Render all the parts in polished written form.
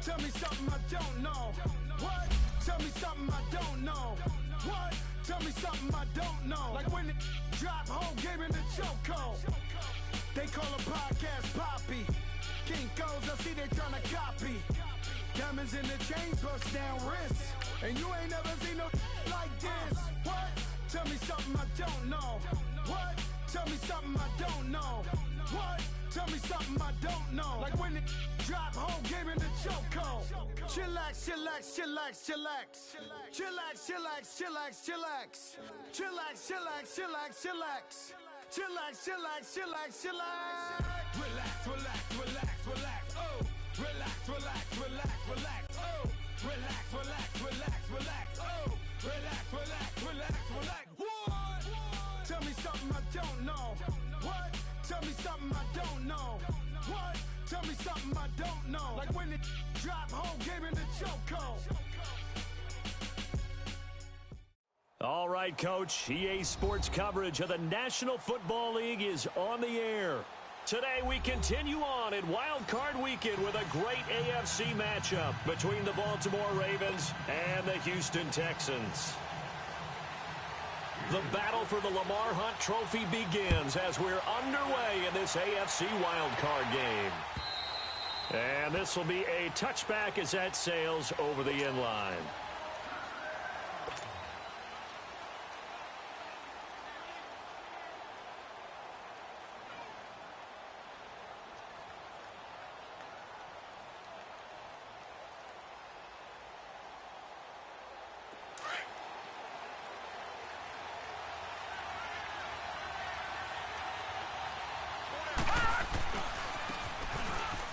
Tell me something I don't know. What? Tell me something I don't know. What? Tell me something I don't know. Like when it drop whole game in the chokehold. They call a podcast Poppy. Kinkos, I see they tryna copy. Diamonds in the chains, bust down wrists. And you ain't never seen no like this. What? Tell me something I don't know. What? Tell me something I don't know. What? Tell me something I don't know. Like when it drop whole game in the chokehold. Chillax, chillax, chillax, chillax. Chillax, chillax, chillax, chillax. Chillax, chillax, chillax, chillax. Chillax, chillax, chillax, chillax. Relax, relax, relax, relax. Oh, relax, relax, relax, relax. Oh, relax, relax, relax, relax. Oh, relax, relax, relax, relax. What? Tell me something I don't know. What? Tell me something I don't know. What? Tell me something I don't know. Like when it drop whole game in the chokehold. All right, Coach. EA Sports coverage of the National Football League is on the air. Today we continue on in Wild Card Weekend with a great AFC matchup between the Baltimore Ravens and the Houston Texans. The battle for the Lamar Hunt Trophy begins as we're underway in this AFC Wild Card game. And this will be a touchback as that sails over the end line.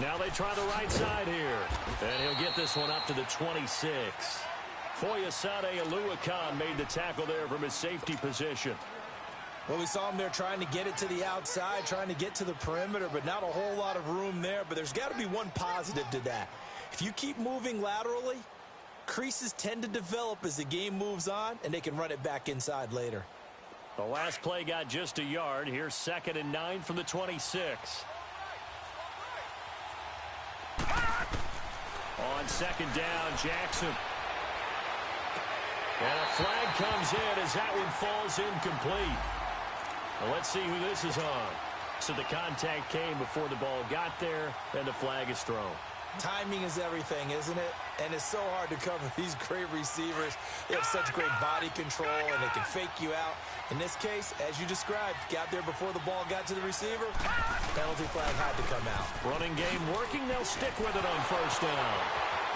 Now they try the right side here. And he'll get this one up to the 26. Foyesade Aluakan made the tackle there from his safety position. Well, we saw him there trying to get it to the outside, trying to get to the perimeter, but not a whole lot of room there. But there's got to be one positive to that. If you keep moving laterally, creases tend to develop as the game moves on, and they can run it back inside later. The last play got just a yard. Here's 2nd and 9 from the 26. On 2nd down, Jackson. And a flag comes in as that one falls incomplete. Well, let's see who this is on. So the contact came before the ball got there, and the flag is thrown. Timing is everything, isn't it? And it's so hard to cover these great receivers. They have such great body control, and they can fake you out. In this case, as you described, got there before the ball got to the receiver. Penalty flag had to come out. Running game working. They'll stick with it on 1st down.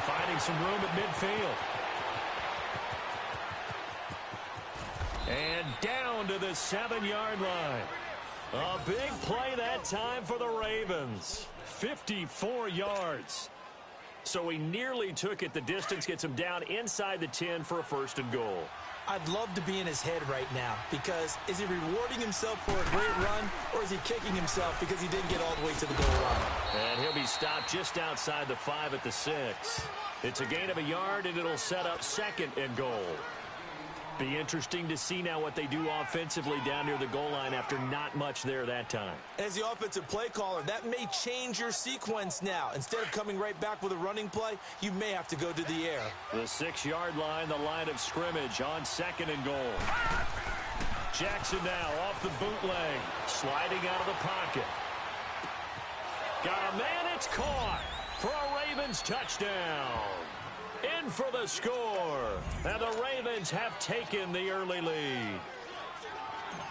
Finding some room at midfield. And down to the 7-yard line. A big play that time for the Ravens. 54 yards. So he nearly took it the distance, gets him down inside the 10 for a 1st and goal. I'd love to be in his head right now because is he rewarding himself for a great run or is he kicking himself because he didn't get all the way to the goal line? And he'll be stopped just outside the 5 at the 6. It's a gain of a yard, and it'll set up 2nd and goal. Be interesting to see now what they do offensively down near the goal line after not much there that time. As the offensive play caller, that may change your sequence now. Instead of coming right back with a running play, you may have to go to the air. The 6-yard line, the line of scrimmage on 2nd and goal. Jackson now off the bootleg, sliding out of the pocket. Got a man, it's caught for a Ravens touchdown. In for the score. And the Ravens have taken the early lead.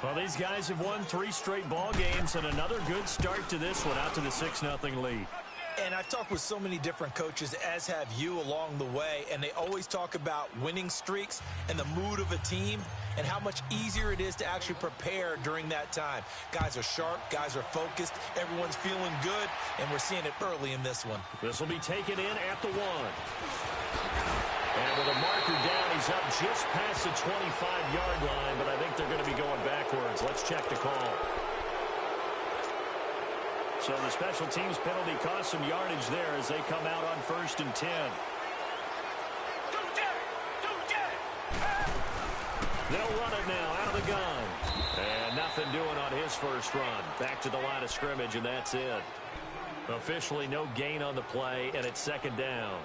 Well, these guys have won 3 straight ball games and another good start to this one out to the 6-0 lead. And I've talked with so many different coaches, as have you along the way, and they always talk about winning streaks and the mood of a team and how much easier it is to actually prepare during that time. Guys are sharp, guys are focused, everyone's feeling good, and we're seeing it early in this one. This will be taken in at the 1. And with a marker down, he's up just past the 25-yard line, but I think they're going to be going backwards. Let's check the call. So the special teams penalty cost some yardage there as they come out on 1st and 10. They'll run it now out of the gun. And nothing doing on his first run. Back to the line of scrimmage, and that's it. Officially no gain on the play, and it's second down.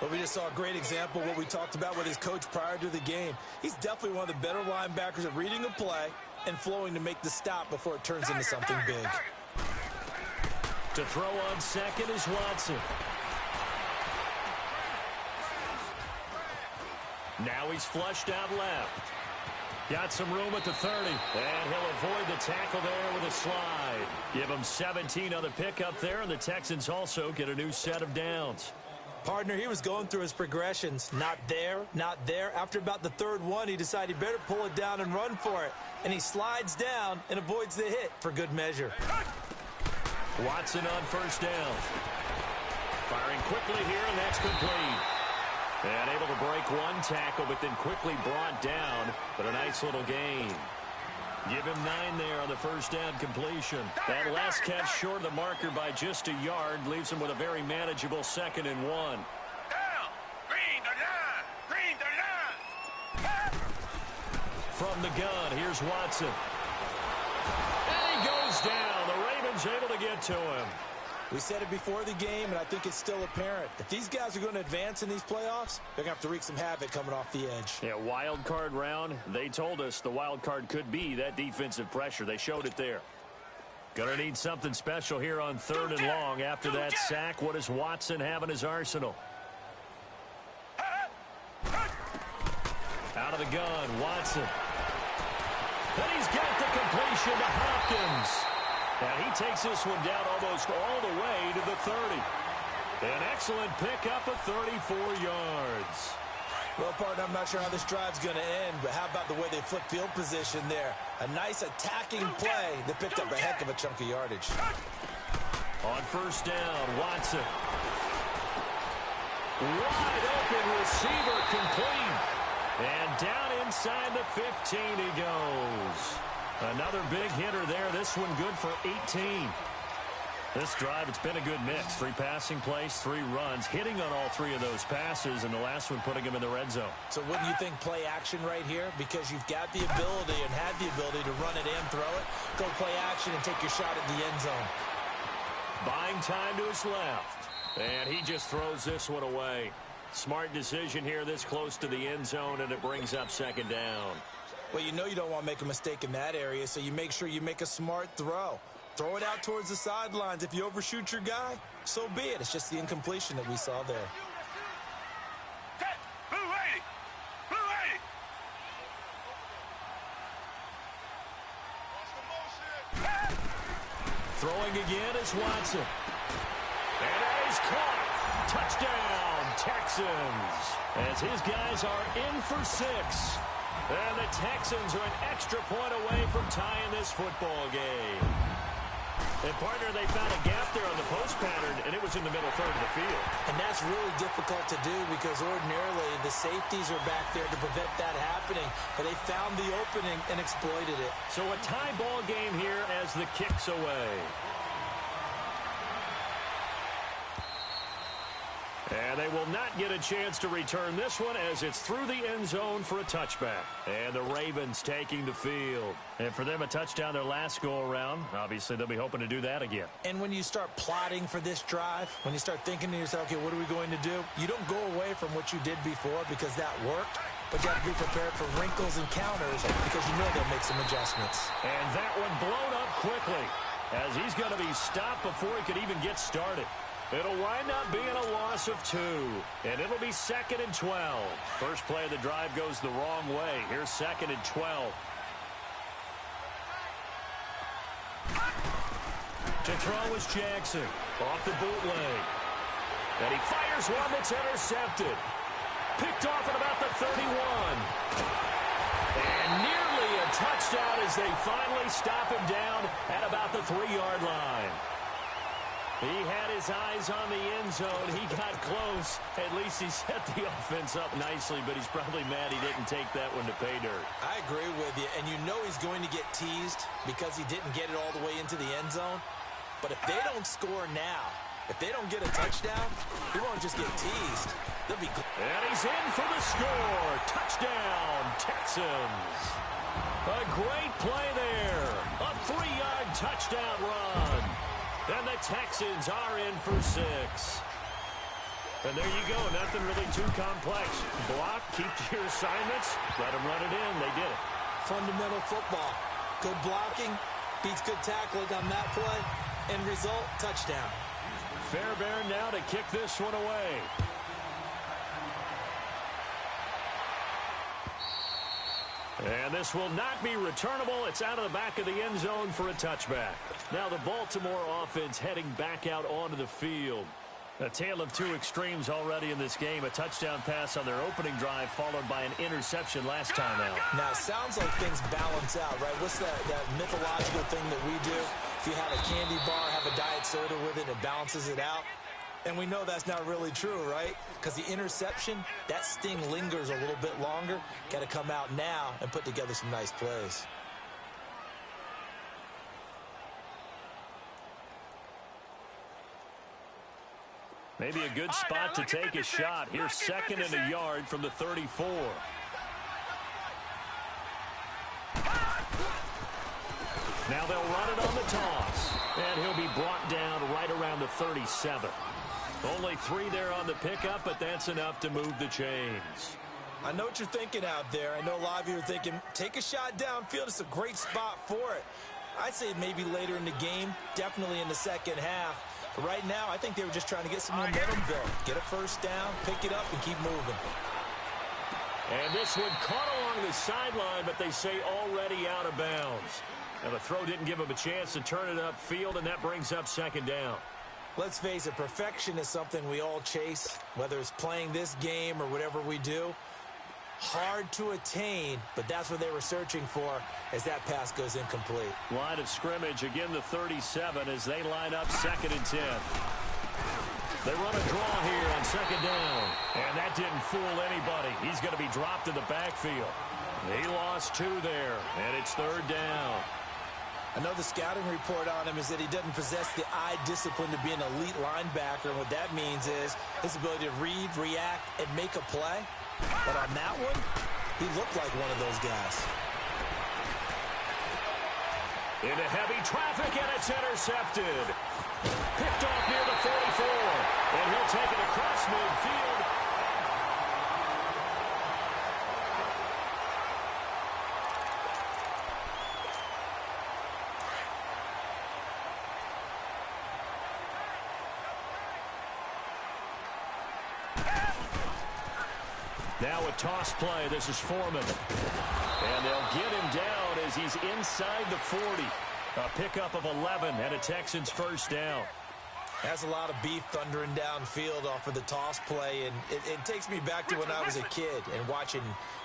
But we just saw a great example of what we talked about with his coach prior to the game. He's definitely one of the better linebackers at reading a play and flowing to make the stop before it turns into something big. To throw on second is Watson. Now he's flushed out left. Got some room at the 30. And he'll avoid the tackle there with a slide. Give him 17 on the pickup there, and the Texans also get a new set of downs. Partner, he was going through his progressions. Not there, not there. After about the third one, he decided he better pull it down and run for it. And he slides down and avoids the hit for good measure. Watson on first down. Firing quickly here, and that's complete. And able to break one tackle, but then quickly brought down. But a nice little gain. Give him 9 there on the first down completion. That last catch short of the marker by just a yard leaves him with a very manageable 2nd and 1. Down. Green the line. Green the line. From the gun, here's Watson. And he goes down. The Ravens able to get to him. We said it before the game, and I think it's still apparent. If these guys are going to advance in these playoffs, they're going to have to wreak some havoc coming off the edge. Yeah, wild card round. They told us the wild card could be that defensive pressure. They showed it there. Gonna need something special here on 3rd and long after that sack. What does Watson have in his arsenal? Out of the gun, Watson. And he's got the completion to Hopkins. And he takes this one down almost all the way to the 30. An excellent pickup of 34 yards. Well, partner, I'm not sure how this drive's going to end, but how about the way they flip field position there? A nice attacking play that picked up a heck of a chunk of yardage. On first down, Watson. Wide open receiver complete. And down inside the 15 he goes. Another big hitter there. This one good for 18. This drive, it's been a good mix. 3 passing plays, 3 runs, hitting on all 3 of those passes, and the last one putting him in the red zone. So wouldn't you think play action right here? Because you've got the ability and had the ability to run it and throw it. Go play action and take your shot at the end zone. Buying time to his left. And he just throws this one away. Smart decision here this close to the end zone, and it brings up 2nd down. Well, you know you don't want to make a mistake in that area, so you make sure you make a smart throw. Throw it out towards the sidelines. If you overshoot your guy, so be it. It's just the incompletion that we saw there. Throwing again is Watson. And that is caught. Touchdown, Texans. As his guys are in for 6. And the Texans are an extra point away from tying this football game. And, partner, they found a gap there on the post pattern, and it was in the middle third of the field. And that's really difficult to do because ordinarily the safeties are back there to prevent that happening. But they found the opening and exploited it. So a tie ball game here as the kick's away. And they will not get a chance to return this one as it's through the end zone for a touchback. And the Ravens taking the field. And for them, a touchdown their last go-around. Obviously, they'll be hoping to do that again. And when you start plotting for this drive, when you start thinking to yourself, okay, what are we going to do? You don't go away from what you did before because that worked. But you have to be prepared for wrinkles and counters because you know they'll make some adjustments. And that one blown up quickly as he's going to be stopped before he could even get started. It'll wind up being a loss of 2, and it'll be 2nd and 12. First play of the drive goes the wrong way. Here's 2nd and 12. To throw is Jackson. Off the bootleg. And he fires one that's intercepted. Picked off at about the 31. And nearly a touchdown as they finally stop him down at about the 3-yard line. He had his eyes on the end zone. He got close. At least he set the offense up nicely, but he's probably mad he didn't take that one to pay dirt. I agree with you, and you know he's going to get teased because he didn't get it all the way into the end zone. But if they don't score now, if they don't get a touchdown, he won't just get teased. They'll be and he's in for the score. Touchdown, Texans. A great play there. A 3-yard touchdown run. And the Texans are in for 6. And there you go. Nothing really too complex. Block, keep to your assignments, let them run it in. They did it. Fundamental football. Good blocking beats good tackling on that play. End result, touchdown. Fairbairn now to kick this one away. And this will not be returnable. It's out of the back of the end zone for a touchback. Now the Baltimore offense heading back out onto the field. A tale of two extremes already in this game. A touchdown pass on their opening drive followed by an interception last time out. Now, it sounds like things balance out, right? What's that mythological thing that we do? If you had a candy bar, have a diet soda with it, it balances it out. And we know that's not really true, right? Because the interception, that sting lingers a little bit longer. Got to come out now and put together some nice plays. Maybe a good spot to take a shot. Here's 2nd and a yard from the 34. Now they'll run it on the toss. And he'll be brought down right around the 37. Only 3 there on the pickup, but that's enough to move the chains. I know what you're thinking out there. I know a lot of you are thinking, take a shot downfield. It's a great spot for it. I'd say maybe later in the game, definitely in the second half. But right now, I think they were just trying to get some momentum built. Get a first down, pick it up, and keep moving. And this one caught along the sideline, but they say already out of bounds. Now the throw didn't give him a chance to turn it upfield, and that brings up 2nd down. Let's face it, perfection is something we all chase, whether it's playing this game or whatever we do. Hard to attain, but that's what they were searching for as that pass goes incomplete. Line of scrimmage, again the 37 as they line up 2nd and 10. They run a draw here on 2nd down, and that didn't fool anybody. He's going to be dropped in the backfield. He lost 2 there, and it's 3rd down. I know the scouting report on him is that he doesn't possess the eye discipline to be an elite linebacker. And what that means is his ability to read, react, and make a play. But on that one, he looked like one of those guys. Into heavy traffic, and it's intercepted. Picked off near the 44. And he'll take it across midfield. Now a toss play. This is Foreman. And they'll get him down as he's inside the 40. A pickup of 11 and a Texans first down. Has a lot of beef thundering downfield off of the toss play, and it takes me back to when I was a kid and watching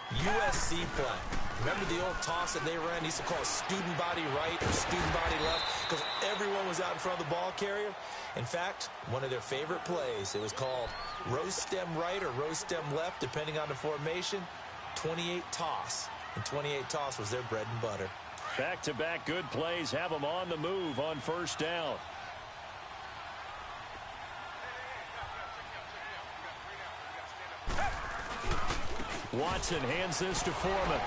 USC play. Remember the old toss that they ran? They used to call it student body right or student body left because everyone was out in front of the ball carrier. In fact, one of their favorite plays, it was called rose stem right or rose stem left, depending on the formation, 28 toss. And 28 toss was their bread and butter. Back-to-back good plays have them on the move on first down. Watson hands this to Foreman.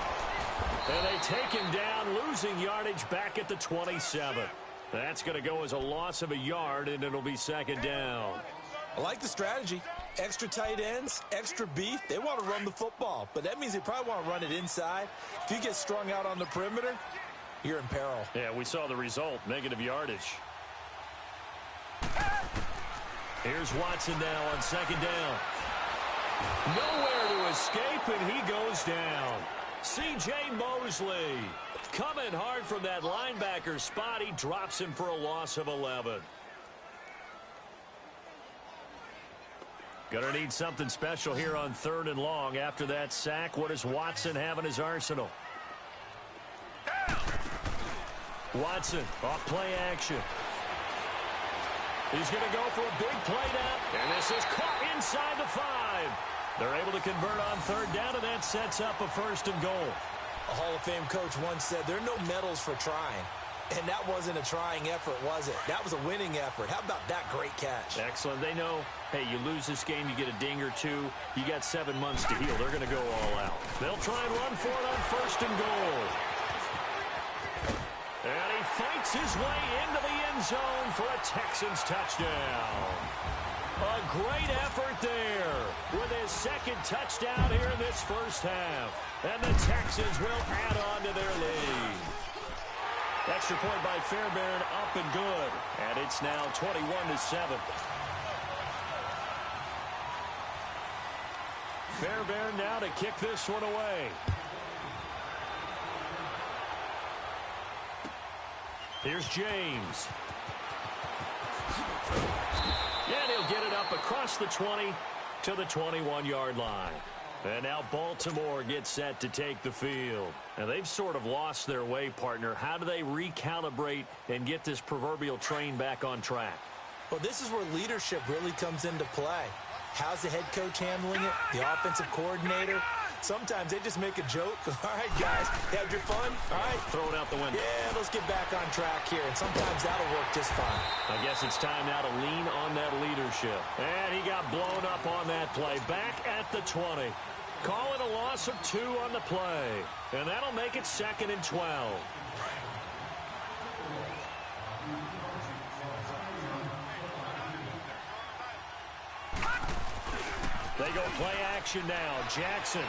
And they take him down, losing yardage back at the 27. That's going to go as a loss of a yard, and it'll be 2nd down. I like the strategy. Extra tight ends, extra beef. They want to run the football, but that means they probably want to run it inside. If you get strung out on the perimeter, you're in peril. Yeah, we saw the result, negative yardage. Here's Watson now on 2nd down. Nowhere to escape, and he goes down. C.J. Mosley coming hard from that linebacker spot. He drops him for a loss of 11. Gonna need something special here on 3rd and long. After that sack, what does Watson have in his arsenal? Watson off play action. He's going to go for a big play now. And this is caught inside the 5. They're able to convert on 3rd down, and that sets up a 1st and goal. A Hall of Fame coach once said, there are no medals for trying. And that wasn't a trying effort, was it? That was a winning effort. How about that great catch? Excellent. They know, hey, you lose this game, you get a ding or 2. You got 7 months to heal. They're going to go all out. They'll try and run for it on 1st and goal. And he fights his way into the end zone for a Texans touchdown. A great effort there with his second touchdown here in this first half. And the Texans will add on to their lead. Extra point by Fairbairn, up and good. And it's now 21-7. Fairbairn now to kick this one away. Here's James. And he'll get it up across the 20 to the 21-yard line. And now Baltimore gets set to take the field. And they've sort of lost their way, partner. How do they recalibrate and get this proverbial train back on track? Well, this is where leadership really comes into play. How's the head coach handling it? The offensive coordinator? Sometimes they just make a joke. All right, guys, you had your fun? All right. Throw it out the window. Yeah, let's get back on track here. And sometimes that'll work just fine. I guess it's time now to lean on that leadership. And he got blown up on that play. Back at the 20. Call it a loss of 2 on the play. And that'll make it 2nd and 12. They go play action now. Jackson.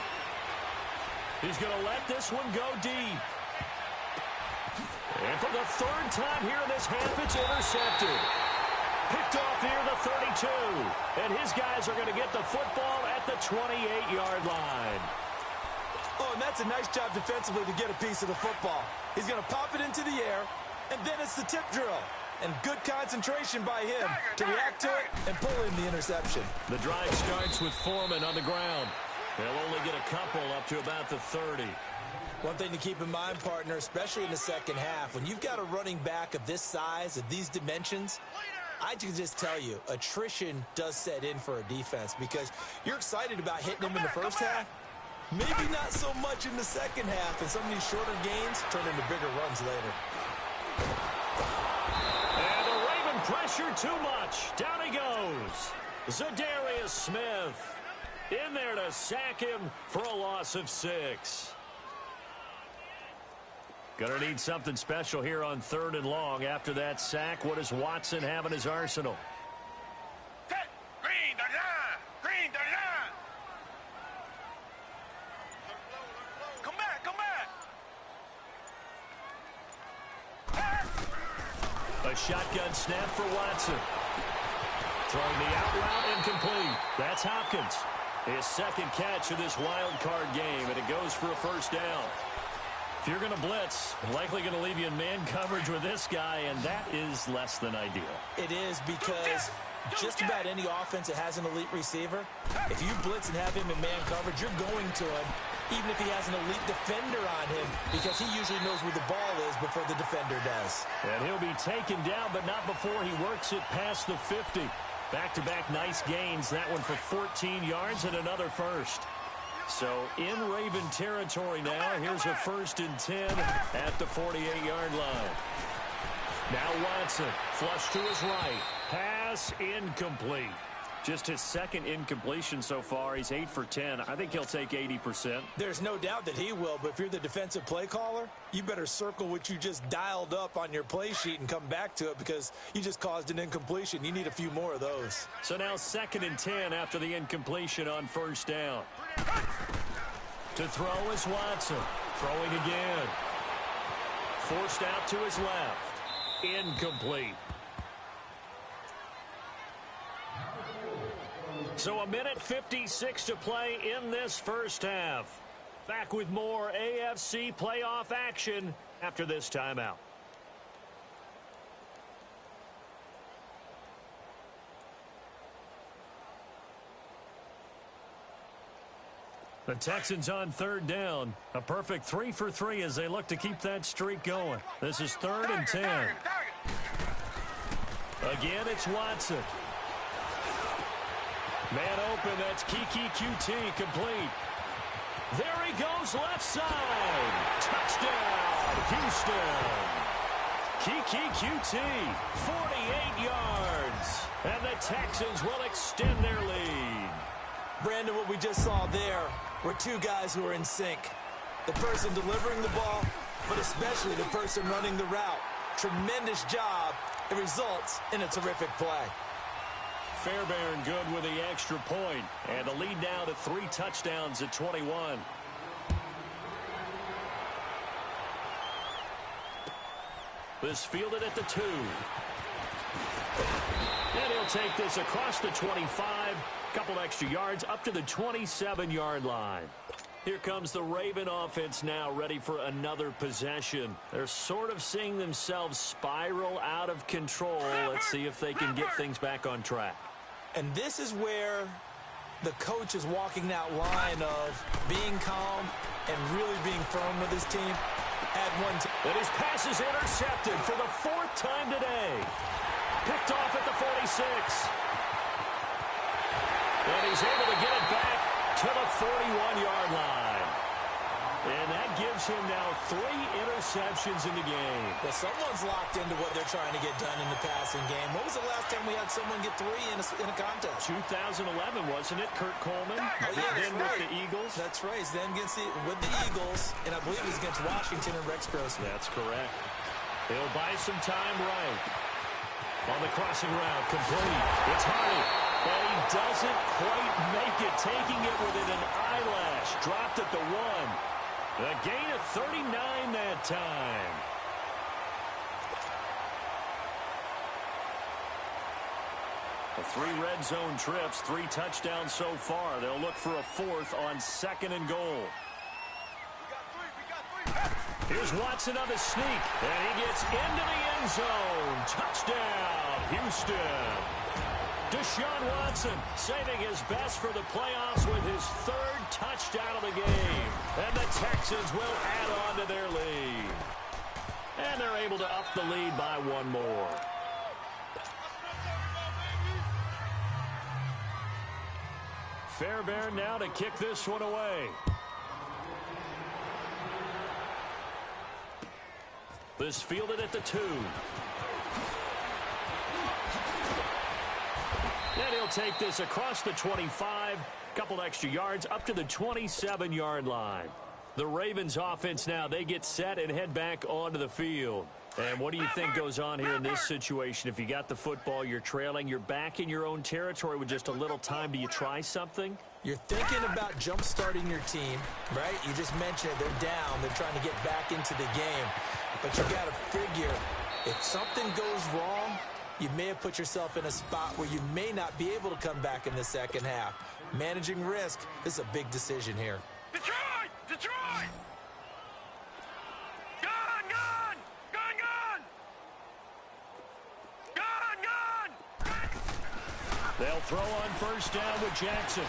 He's going to let this one go deep. And for the 3rd time here in this half, it's intercepted. Picked off here the 32. And his guys are going to get the football at the 28-yard line. Oh, and that's a nice job defensively to get a piece of the football. He's going to pop it into the air, and then it's the tip drill. And good concentration by him to react to it and pull in the interception. The drive starts with Foreman on the ground. They'll only get a couple up to about the 30. One thing to keep in mind, partner, especially in the second half, when you've got a running back of this size, of these dimensions, I can just tell you, attrition does set in for a defense because you're excited about hitting him in the first half. Maybe not so much in the second half, and some of these shorter gains turn into bigger runs later. And the Raven pressure too much. Down he goes. Zadarius Smith in there to sack him for a loss of 6. Gonna need something special here on 3rd and long. After that sack, what does Watson have in his arsenal? Green the line! Green the line! Come back, come back! A shotgun snap for Watson. Throwing the out route incomplete. That's Hopkins. His 2nd catch of this wild card game, and it goes for a first down. If you're going to blitz, likely going to leave you in man coverage with this guy, and that is less than ideal. It is because just about any offense that has an elite receiver, if you blitz and have him in man coverage, you're going to him, even if he has an elite defender on him, because he usually knows where the ball is before the defender does. And he'll be taken down, but not before he works it past the 50. Back-to-back nice gains, that one for 14 yards and another first. So in Raven territory now, here's a 1st and 10 at the 48-yard line. Now Watson, flush to his right. Pass incomplete. Just his 2nd incompletion so far. He's 8 for 10. I think he'll take 80%. There's no doubt that he will, but if you're the defensive play caller, you better circle what you just dialed up on your play sheet and come back to it because you just caused an incompletion. You need a few more of those. So now 2nd and 10 after the incompletion on 1st down. To throw is Watson. Throwing again. Forced out to his left. Incomplete. So 1:56 to play in this first half. Back with more AFC playoff action after this timeout. The Texans on 3rd down. A perfect 3 for 3 as they look to keep that streak going. This is 3rd and 10. Again, it's Watson. Man open, that's Kiki QT, complete. There he goes, left side. Touchdown, Houston. Kiki QT, 48 yards. And the Texans will extend their lead. Brandon, what we just saw there were 2 guys who are in sync. The person delivering the ball but especially the person running the route. Tremendous job. It results in a terrific play. Fairbairn good with the extra point, and the lead now to 3 touchdowns at 21. This fielded at the 2. And he'll take this across the 25. Couple extra yards up to the 27-yard line. Here comes the Raven offense now, ready for another possession. They're sort of seeing themselves spiral out of control. Let's see if they can get things back on track. And this is where the coach is walking that line of being calm and really being firm with his team. And his pass is intercepted for the 4th time today. Picked off at the 46. And he's able to get it back to the 41-yard line. And that gives him now 3 interceptions in the game. Well, someone's locked into what they're trying to get done in the passing game. When was the last time we had someone get 3 in a contest? 2011, wasn't it? Kurt Coleman. Then with the Eagles. That's right. Then with the Eagles, and I believe it was against Washington and Rex Grossman. That's correct. He'll buy some time right. On the crossing route, complete. It's Hardy. And he doesn't quite make it, taking it within an eyelash. Dropped at the 1. A gain of 39 that time. The 3 red zone trips, 3 touchdowns so far. They'll look for a 4th on 2nd and goal. Here's Watson on the sneak, and he gets into the end zone. Touchdown, Houston. Deshaun Watson saving his best for the playoffs with his 3rd touchdown of the game. And the Texans will add on to their lead. And they're able to up the lead by 1 more. Fairbairn now to kick this one away. This fielded at the 2. And he'll take this across the 25. Couple extra yards up to the 27-yard line. The Ravens offense now, they get set and head back onto the field. And what do you think goes on here in this situation? If you got the football, you're trailing, you're back in your own territory with just a little time. Do you try something? You're thinking about jump-starting your team, right? You just mentioned it. They're down. They're trying to get back into the game. But you got to figure, if something goes wrong, you may have put yourself in a spot where you may not be able to come back in the second half. Managing risk, this is a big decision here. Detroit! Detroit! Gone! Gone! Gone! Gone! Gone! Gone! They'll throw on 1st down with Jackson.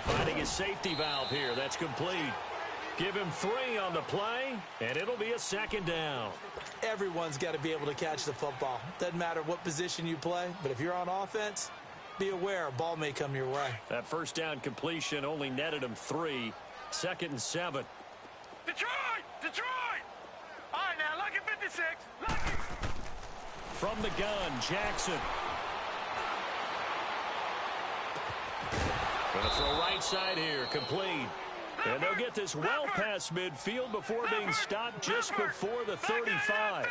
Finding his safety valve here. That's complete. Give him 3 on the play, and it'll be a 2nd down. Everyone's got to be able to catch the football. Doesn't matter what position you play, but if you're on offense, be aware a ball may come your way. That 1st down completion only netted him 3. 2nd and 7. Detroit! Detroit! All right, now, lucky 56. Lucky. From the gun, Jackson. Gonna throw right side here, complete. And they'll get this well past midfield before being stopped just before the 35.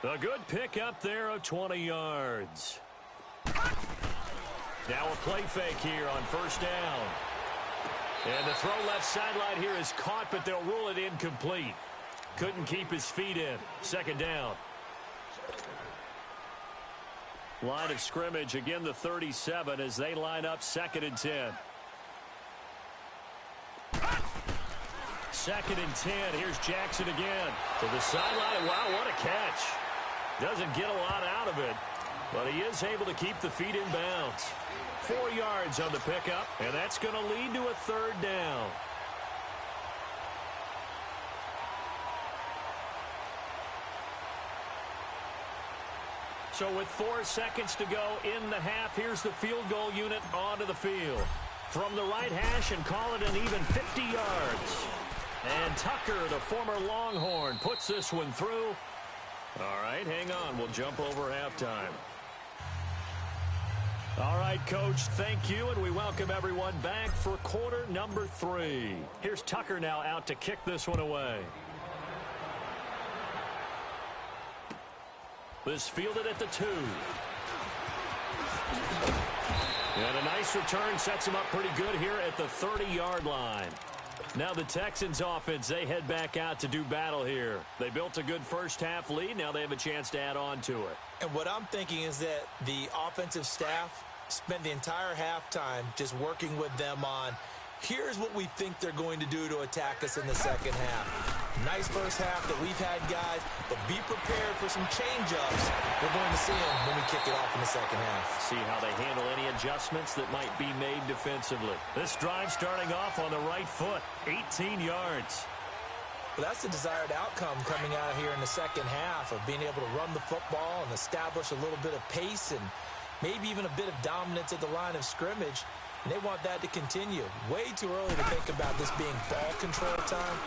A good pick up there of 20 yards. Now a play fake here on 1st down. And the throw left sideline here is caught, but they'll rule it incomplete. Couldn't keep his feet in. 2nd down. Line of scrimmage, again the 37 as they line up 2nd and 10. 2nd and 10. Here's Jackson again. To the sideline. Wow, what a catch. Doesn't get a lot out of it, but he is able to keep the feet in bounds. 4 yards on the pickup, and that's going to lead to a 3rd down. So with 4 seconds to go in the half, here's the field goal unit onto the field. From the right hash and call it an even 50 yards. And Tucker, the former Longhorn, puts this one through. All right, hang on. We'll jump over halftime. All right, Coach, thank you, and we welcome everyone back for quarter number 3. Here's Tucker now out to kick this one away. This fielded at the 2. And a nice return sets him up pretty good here at the 30-yard line. Now the Texans offense, they head back out to do battle here. They built a good first-half lead. Now they have a chance to add on to it. And what I'm thinking is that the offensive staff spent the entire halftime just working with them on, here's what we think they're going to do to attack us in the second half. Nice first half that we've had, guys, but be prepared for some change-ups. We're going to see them when we kick it off in the second half. See how they handle any adjustments that might be made defensively. This drive starting off on the right foot, 18 yards. Well, that's the desired outcome coming out here in the second half of being able to run the football and establish a little bit of pace and maybe even a bit of dominance at the line of scrimmage. And they want that to continue. Way too early to think about this being ball control time.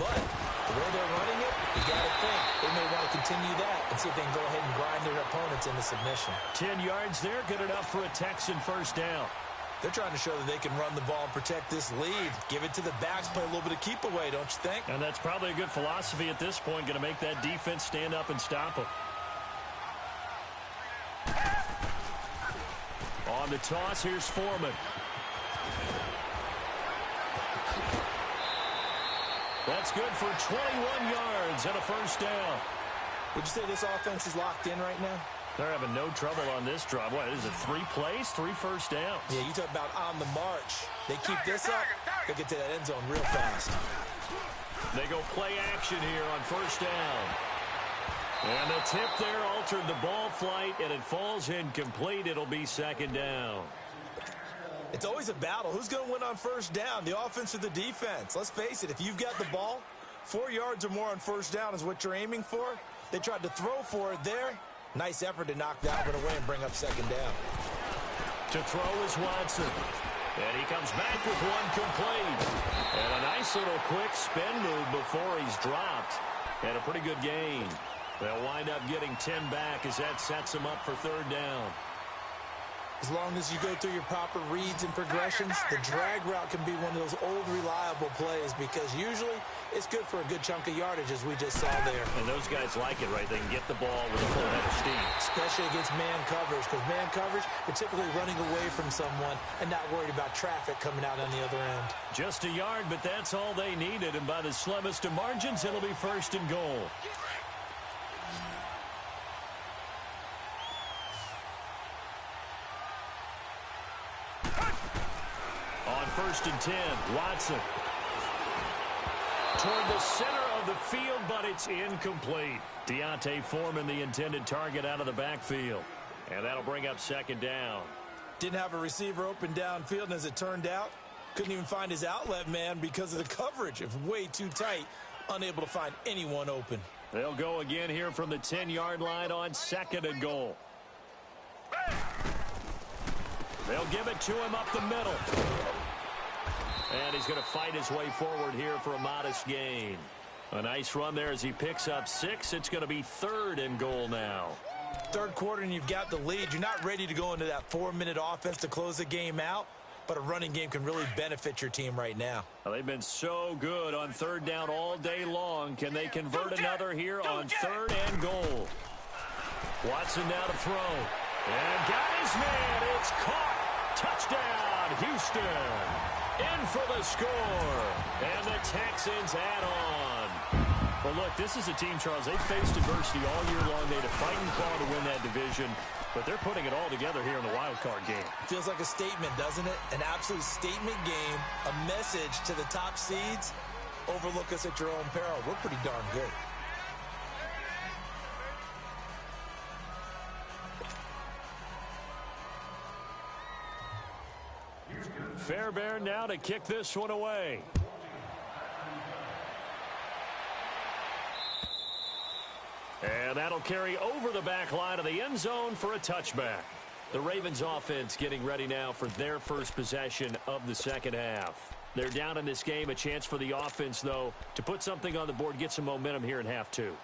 But the way they're running it, you got to think they may want to continue that and see if they can go ahead and grind their opponents into submission. 10 yards there, good enough for a Texan first down. They're trying to show that they can run the ball and protect this lead. Give it to the backs, play a little bit of keep away, don't you think? And that's probably a good philosophy at this point, going to make that defense stand up and stop them. On the toss, here's Foreman. That's good for 21 yards and a first down. Would you say this offense is locked in right now? They're having no trouble on this drive. What is it, 3 plays, 3 first downs? Yeah, you talk about on the march. They keep this up, they'll get to that end zone real fast. They go play action here on first down. And the tip there altered the ball flight, and it falls incomplete. It'll be second down. It's always a battle. Who's going to win on first down, the offense or the defense? Let's face it, if you've got the ball, 4 yards or more on first down is what you're aiming for. They tried to throw for it there. Nice effort to knock that one away and bring up second down. To throw is Watson. And he comes back with one complete. And a nice little quick spin move before he's dropped. And a pretty good gain. They'll wind up getting 10 back as that sets them up for third down. As long as you go through your proper reads and progressions, the drag route can be one of those old reliable plays because usually it's good for a good chunk of yardage as we just saw there. And those guys like it, right? They can get the ball with a full head of steam. Especially against man coverage because man coverage, they're typically running away from someone and not worried about traffic coming out on the other end. Just a yard, but that's all they needed. And by the slimmest of margins, it'll be first and goal. First and 10, Watson. Toward the center of the field, but it's incomplete. Deontay Foreman, the intended target, out of the backfield. And that'll bring up second down. Didn't have a receiver open downfield, and as it turned out, couldn't even find his outlet man because of the coverage. It was way too tight, unable to find anyone open. They'll go again here from the 10-yard line on second and goal. They'll give it to him up the middle. And he's going to fight his way forward here for a modest gain. A nice run there as he picks up 6. It's going to be third and goal now. Third quarter and you've got the lead. You're not ready to go into that 4-minute offense to close the game out, but a running game can really benefit your team right now. Well, they've been so good on third down all day long. Can they convert another here on third and goal? Watson now to throw. And got his man. It's caught. Touchdown, Houston. In for the score, and the Texans add on. Well, look, this is a team, Charles, they've faced adversity all year long. They had a fighting claw to win that division, but they're putting it all together here in the wild card game. Feels like a statement, doesn't it? An absolute statement game, a message to the top seeds. Overlook us at your own peril. We're pretty darn good. Fairbairn now to kick this one away. And that'll carry over the back line of the end zone for a touchback. The Ravens offense getting ready now for their first possession of the second half. They're down in this game. A chance for the offense, though, to put something on the board, get some momentum here in half two.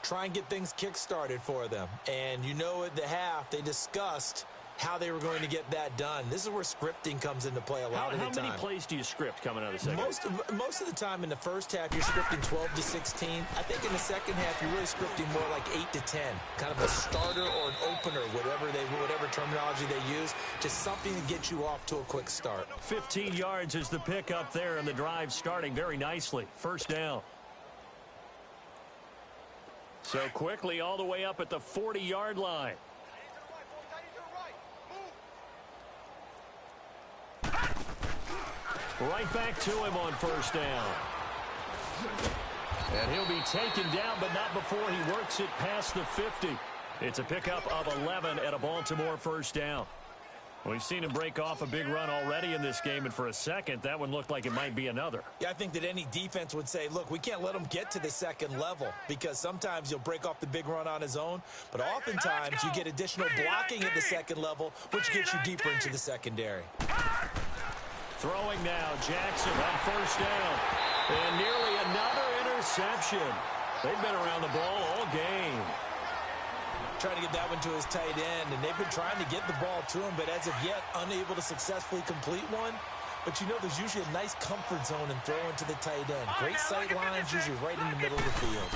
Try and get things kick-started for them. And you know at the half they discussed how they were going to get that done. This is where scripting comes into play a lot of the time. How many plays do you script coming out of the second? Most of the time in the first half, you're scripting 12 to 16. I think in the second half, you're really scripting more like 8 to 10. Kind of a starter or an opener, whatever terminology they use. Just something to get you off to a quick start. 15 yards is the pickup there, and the drive starting very nicely. First down. So quickly all the way up at the 40-yard line. Right back to him on first down. And he'll be taken down, but not before he works it past the 50. It's a pickup of 11 at a Baltimore first down. We've seen him break off a big run already in this game, and for a second, that one looked like it might be another. Yeah, I think that any defense would say, look, we can't let him get to the second level, because sometimes he'll break off the big run on his own, but oftentimes you get additional blocking at the second level, which gets you deeper into the secondary. Throwing now, Jackson on first down. And nearly another interception. They've been around the ball all game. Trying to get that one to his tight end, and they've been trying to get the ball to him, but as of yet, unable to successfully complete one. But you know there's usually a nice comfort zone in throwing to the tight end. Great sight lines, usually right in the middle of the field.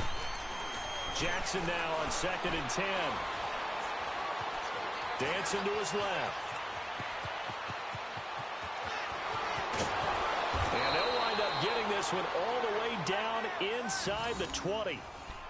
Jackson now on 2nd and 10. Dancing to his left. And they'll wind up getting this one all the way down inside the 20.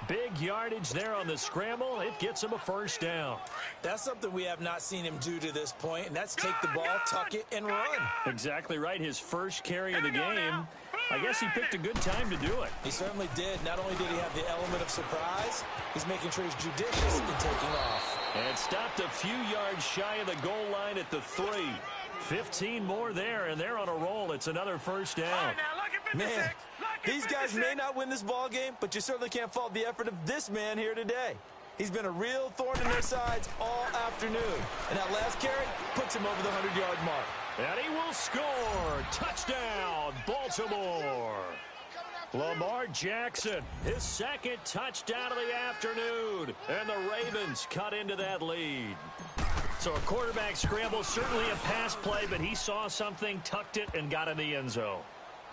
Big yardage there on the scramble. It gets him a first down. That's something we have not seen him do to this point, and that's take the ball, tuck it, and run. Exactly right. His first carry of the game. I guess he picked a good time to do it. He certainly did. Not only did he have the element of surprise, he's making sure he's judicious in taking off. And stopped a few yards shy of the goal line at the 3. 15 more there, and they're on a roll. It's another first down. Man, these guys may not win this ball game, but you certainly can't fault the effort of this man here today. He's been a real thorn in their sides all afternoon. And that last carry puts him over the 100-yard mark. And he will score. Touchdown, Baltimore. Lamar Jackson, his second touchdown of the afternoon. And the Ravens cut into that lead. So a quarterback scramble, certainly a pass play, but he saw something, tucked it, and got in the end zone.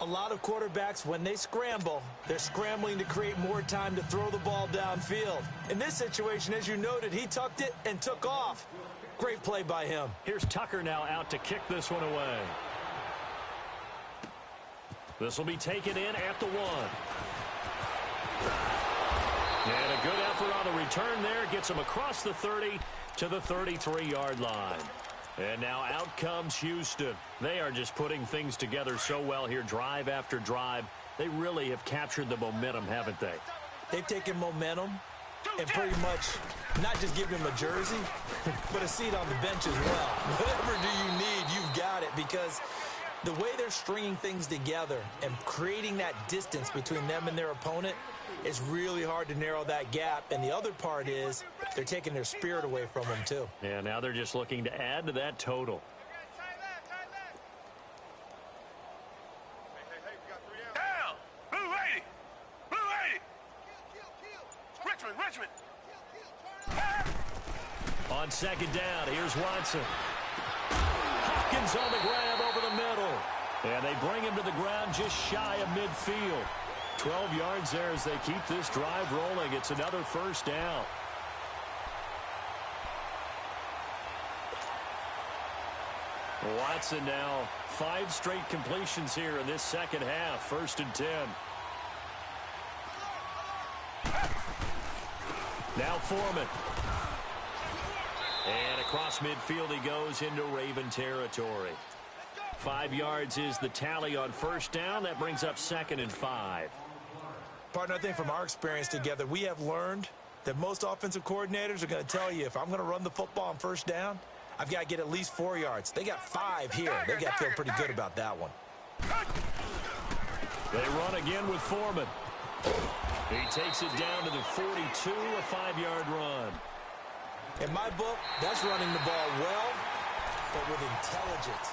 A lot of quarterbacks, when they scramble, they're scrambling to create more time to throw the ball downfield. In this situation, as you noted, he tucked it and took off. Great play by him. Here's Tucker now out to kick this one away. This will be taken in at the 1. And a good effort on the return there. Gets him across the 30 to the 33-yard line. And now out comes Houston. They are just putting things together so well here, drive after drive. They really have captured the momentum, haven't they? They've taken momentum and pretty much not just given him a jersey, but a seat on the bench as well. Whatever do you need, you've got it, because the way they're stringing things together and creating that distance between them and their opponent is really hard to narrow that gap. And the other part is they're taking their spirit away from them, too. Yeah, now they're just looking to add to that total. Down! Blue 80! Blue 80! Richmond! On second down, here's Watson. Hopkins on the grab over the middle. And they bring him to the ground just shy of midfield. 12 yards there as they keep this drive rolling. It's another first down. Watson now 5 straight completions here in this second half. 1st and 10. Now Foreman. And across midfield he goes into Raven territory. 5 yards is the tally on first down. That brings up 2nd and 5. Partner, I think from our experience together, we have learned that most offensive coordinators are going to tell you, if I'm going to run the football on first down, I've got to get at least 4 yards. They got 5 here. They got to feel pretty good about that one. They run again with Foreman. He takes it down to the 42, a 5-yard run. In my book, that's running the ball well, but with intelligence.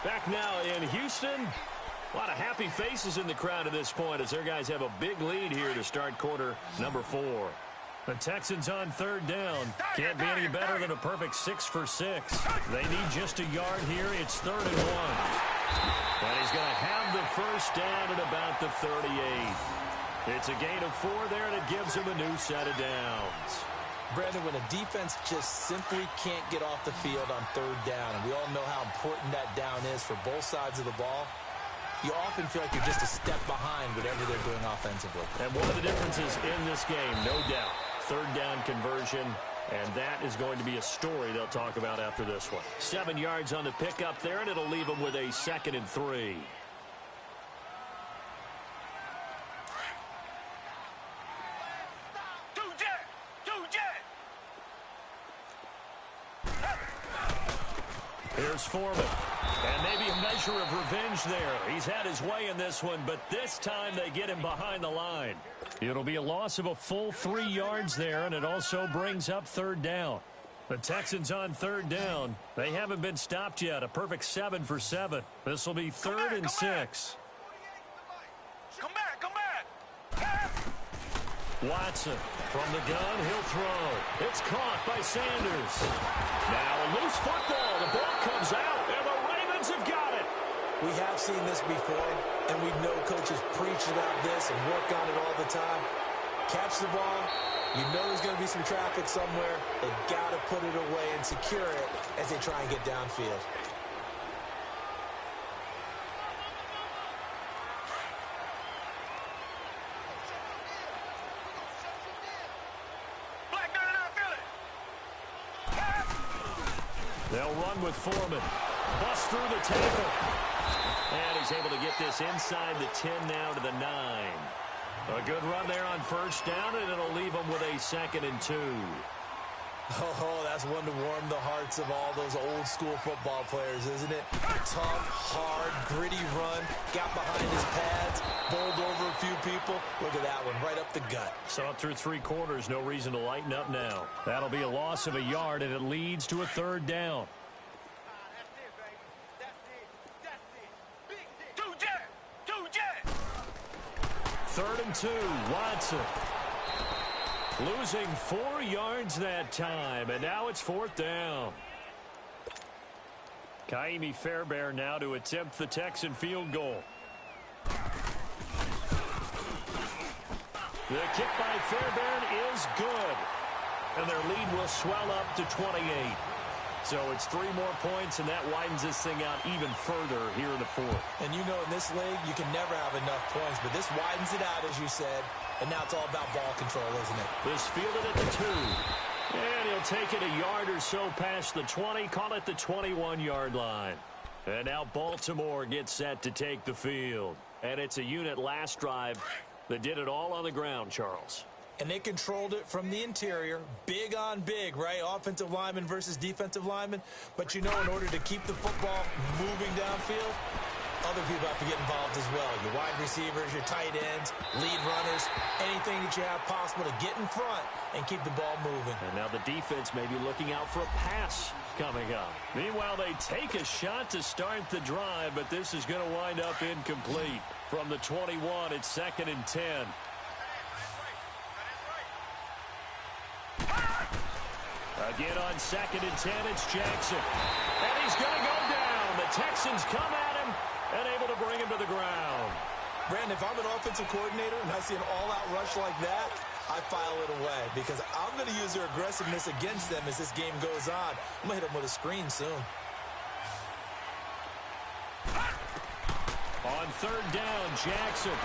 Back now in Houston. A lot of happy faces in the crowd at this point as their guys have a big lead here to start quarter number 4. The Texans on third down. Can't be any better than a perfect 6 for 6. They need just a yard here. It's 3rd and 1. And he's going to have the first down at about the 38. It's a gain of 4 there, and it gives him a new set of downs. Brandon, when a defense just simply can't get off the field on 3rd down, and we all know how important that down is for both sides of the ball, you often feel like you're just a step behind whatever they're doing offensively. And one of the differences in this game, no doubt, 3rd down conversion, and that is going to be a story they'll talk about after this one. 7 yards on the pickup there, and it'll leave them with a 2nd and 3. Here's Foreman. And maybe a measure of revenge there. He's had his way in this one, but this time they get him behind the line. It'll be a loss of a full 3 yards there, and it also brings up 3rd down. The Texans on 3rd down. They haven't been stopped yet. A perfect 7 for 7. This will be 3rd and 6. Come back. Watson from the gun. He'll throw. It's caught by Sanders. Now a loose football. The ball comes out, and the Ravens have got it. We have seen this before, and we know coaches preach about this and work on it all the time. Catch the ball. You know there's going to be some traffic somewhere. They've got to put it away and secure it as they try and get downfield. They'll run with Foreman. Bust through the tackle. And he's able to get this inside the 10 now to the 9. A good run there on 1st down, and it'll leave them with a 2nd and 2. Oh, that's one to warm the hearts of all those old school football players, isn't it? Tough, hard, gritty run. Got behind his pads, bowled over a few people. Look at that one, right up the gut. Saw it through 3 quarters. No reason to lighten up now. That'll be a loss of a yard, and it leads to a 3rd down. 3rd and 2. Watson. Losing 4 yards that time, and now it's 4th down. Kaimi Fairbairn now to attempt the Texan field goal. The kick by Fairbairn is good, and their lead will swell up to 28. So it's 3 more points, and that widens this thing out even further here in the 4th. And you know in this league, you can never have enough points, but this widens it out, as you said, and now it's all about ball control, isn't it? This fielded at the 2. And he'll take it a yard or so past the 20, call it the 21-yard line. And now Baltimore gets set to take the field. And it's a unit last drive that did it all on the ground, Charles. And they controlled it from the interior, big on big, right? Offensive lineman versus defensive lineman. But you know, in order to keep the football moving downfield, other people have to get involved as well. Your wide receivers, your tight ends, lead runners, anything that you have possible to get in front and keep the ball moving. And now the defense may be looking out for a pass coming up. Meanwhile, they take a shot to start the drive, but this is going to wind up incomplete. From the 21, it's 2nd and 10. Again on 2nd and 10, it's Jackson. And he's going to go down. The Texans come at him and able to bring him to the ground. Brandon, if I'm an offensive coordinator and I see an all-out rush like that, I file it away because I'm going to use their aggressiveness against them as this game goes on. I'm going to hit them with a screen soon. On 3rd down, Jackson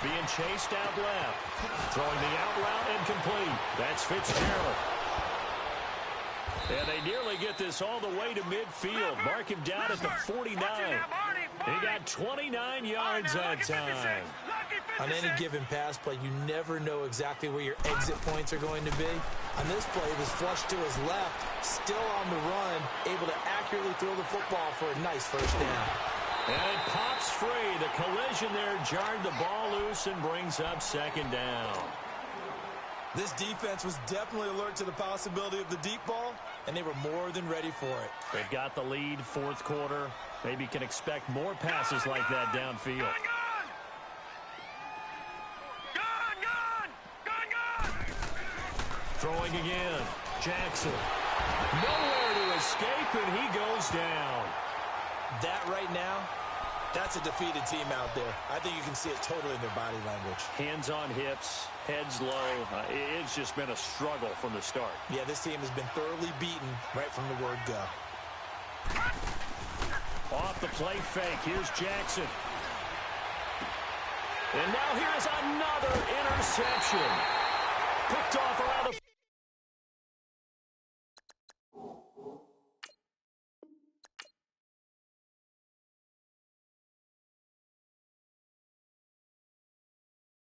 being chased out left. Throwing the out route incomplete. That's Fitzgerald. And they nearly get this all the way to midfield. Mark him down at the 49. He got 29 yards that time. On any given pass play, you never know exactly where your exit points are going to be. On this play, it was flushed to his left, still on the run, able to accurately throw the football for a nice 1st down. And it pops free. The collision there jarred the ball loose and brings up 2nd down. This defense was definitely alert to the possibility of the deep ball, and they were more than ready for it. They've got the lead, 4th quarter. Maybe can expect more passes like that downfield. throwing again. Jackson. Nowhere to escape, and he goes down. That right now, that's a defeated team out there. I think you can see it totally in their body language. Hands on hips, heads low. It's just been a struggle from the start. Yeah, this team has been thoroughly beaten right from the word go. Off the play fake, here's Jackson. And now here's another interception. Picked off around the